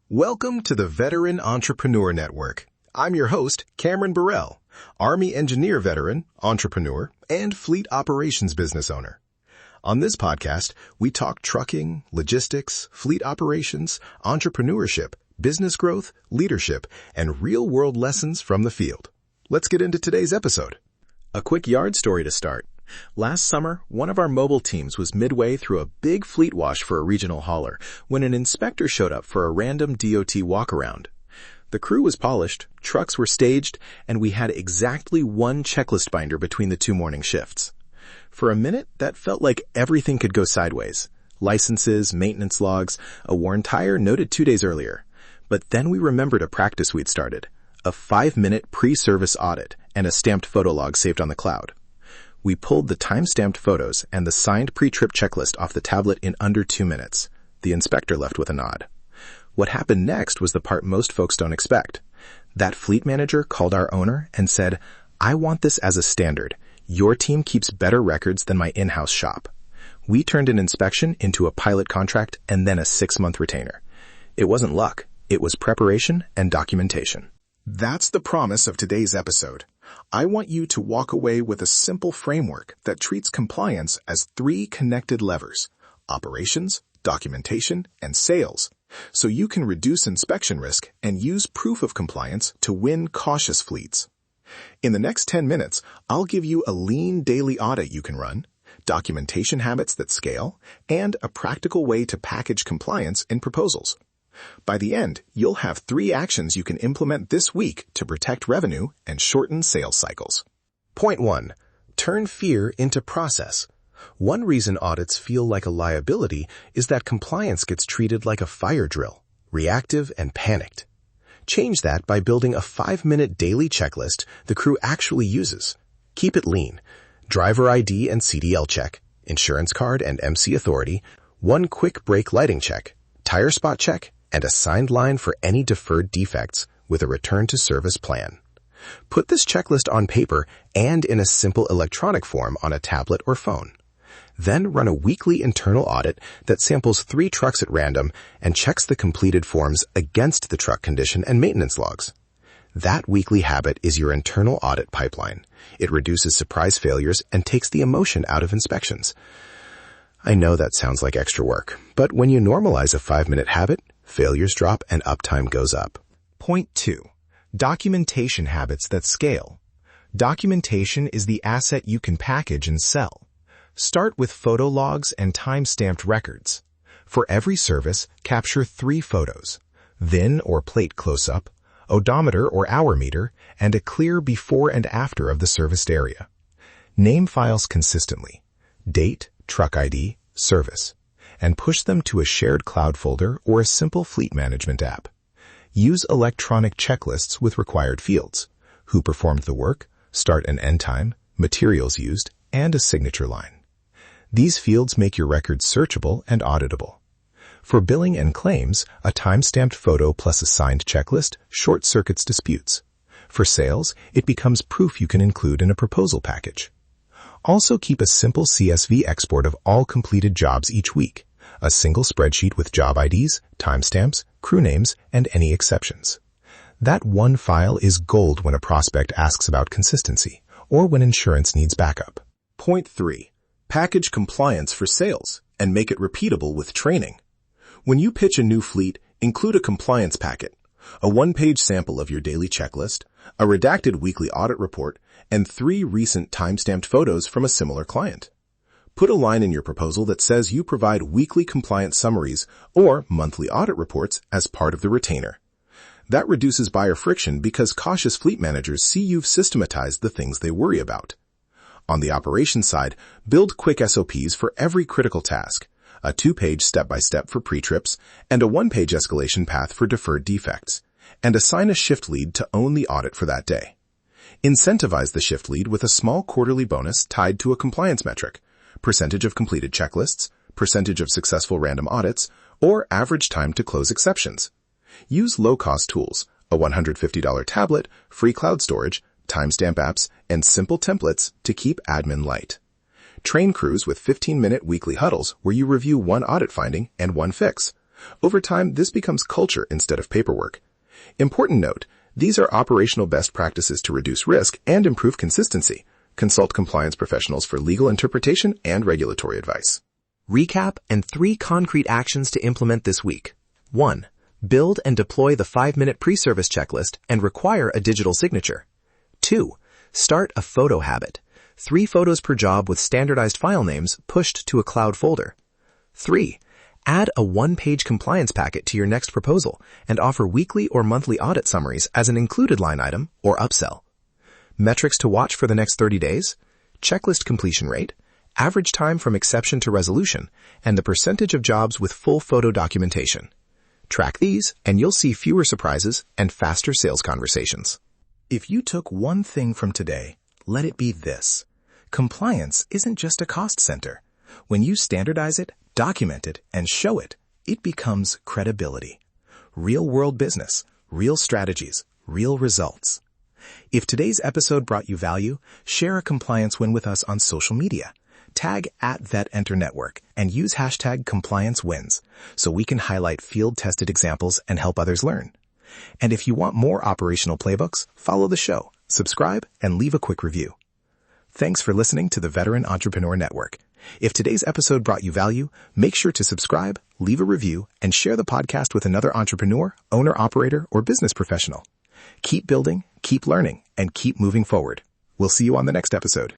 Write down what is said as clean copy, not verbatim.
Welcome to the Veteran Entrepreneur Network. I'm your host, Cameron Burrell, Army engineer veteran, entrepreneur, and fleet operations business owner. On this podcast, we talk trucking, logistics, fleet operations, entrepreneurship, business growth, leadership, and real-world lessons from the field. Let's get into today's episode. A quick yard story to start. Last summer, one of our mobile teams was midway through a big fleet wash for a regional hauler when an inspector showed up for a random DOT walkaround. The crew was polished, trucks were staged, and we had exactly one checklist binder between the two morning shifts. For a minute, that felt like everything could go sideways. Licenses, maintenance logs, a worn tire noted 2 days earlier. But then we remembered a practice we'd started, a 5-minute pre-service audit and a stamped photo log saved on the cloud. We pulled the time-stamped photos and the signed pre-trip checklist off the tablet in under 2 minutes. The inspector left with a nod. What happened next was the part most folks don't expect. That fleet manager called our owner and said, "I want this as a standard. Your team keeps better records than my in-house shop." We turned an inspection into a pilot contract and then a 6-month retainer. It wasn't luck. It was preparation and documentation. That's the promise of today's episode. I want you to walk away with a simple framework that treats compliance as 3 connected levers: operations, documentation, and sales, so you can reduce inspection risk and use proof of compliance to win cautious fleets. In the next 10 minutes, I'll give you a lean daily audit you can run, documentation habits that scale, and a practical way to package compliance in proposals. By the end, you'll have 3 actions you can implement this week to protect revenue and shorten sales cycles. Point 1. Turn fear into process. One reason audits feel like a liability is that compliance gets treated like a fire drill, reactive and panicked. Change that by building a 5-minute daily checklist the crew actually uses. Keep it lean. Driver ID and CDL check, insurance card and MC authority, 1 quick brake lighting check, tire spot check, and a signed line for any deferred defects with a return to service plan. Put this checklist on paper and in a simple electronic form on a tablet or phone. Then run a weekly internal audit that samples 3 trucks at random and checks the completed forms against the truck condition and maintenance logs. That weekly habit is your internal audit pipeline. It reduces surprise failures and takes the emotion out of inspections. I know that sounds like extra work, but when you normalize a 5-minute habit, failures drop and uptime goes up. Point 2. Documentation habits that scale. Documentation is the asset you can package and sell. Start with photo logs and time-stamped records. For every service, capture 3 photos: VIN or plate close-up, odometer or hour meter, and a clear before and after of the serviced area. Name files consistently: date, truck ID, service, and push them to a shared cloud folder or a simple fleet management app. Use electronic checklists with required fields: who performed the work, start and end time, materials used, and a signature line. These fields make your records searchable and auditable. For billing and claims, a time-stamped photo plus a signed checklist short-circuits disputes. For sales, it becomes proof you can include in a proposal package. Also keep a simple CSV export of all completed jobs each week, a single spreadsheet with job IDs, timestamps, crew names, and any exceptions. That one file is gold when a prospect asks about consistency or when insurance needs backup. Point 3. Package compliance for sales and make it repeatable with training. When you pitch a new fleet, include a compliance packet, a 1-page sample of your daily checklist, a redacted weekly audit report, and 3 recent time-stamped photos from a similar client. Put a line in your proposal that says you provide weekly compliance summaries or monthly audit reports as part of the retainer. That reduces buyer friction because cautious fleet managers see you've systematized the things they worry about. On the operations side, build quick SOPs for every critical task, a 2-page step-by-step for pre-trips, and a 1-page escalation path for deferred defects, and assign a shift lead to own the audit for that day. Incentivize the shift lead with a small quarterly bonus tied to a compliance metric: percentage of completed checklists, percentage of successful random audits, or average time to close exceptions. Use low-cost tools, a $150 tablet, free cloud storage, timestamp apps, and simple templates to keep admin light. Train crews with 15-minute weekly huddles where you review 1 audit finding and 1 fix, Over time, this becomes culture instead of paperwork. Important note, these are operational best practices to reduce risk and improve consistency. Consult compliance professionals for legal interpretation and regulatory advice. Recap and 3 concrete actions to implement this week. 1. Build and deploy the 5-minute pre-service checklist and require a digital signature. 2. Start a photo habit. 3 photos per job with standardized file names pushed to a cloud folder. 3. Add a 1-page compliance packet to your next proposal and offer weekly or monthly audit summaries as an included line item or upsell. Metrics to watch for the next 30 days, checklist completion rate, average time from exception to resolution, and the percentage of jobs with full photo documentation. Track these, and you'll see fewer surprises and faster sales conversations. If you took one thing from today, let it be this. Compliance isn't just a cost center. When you standardize it, document it, and show it, it becomes credibility. Real-world business, real strategies, real results. If today's episode brought you value, share a compliance win with us on social media. Tag @VetEnterNetwork and use #ComplianceWins so we can highlight field-tested examples and help others learn. And if you want more operational playbooks, follow the show, subscribe, and leave a quick review. Thanks for listening to the Veteran Entrepreneur Network. If today's episode brought you value, make sure to subscribe, leave a review, and share the podcast with another entrepreneur, owner-operator, or business professional. Keep building, keep learning, and keep moving forward. We'll see you on the next episode.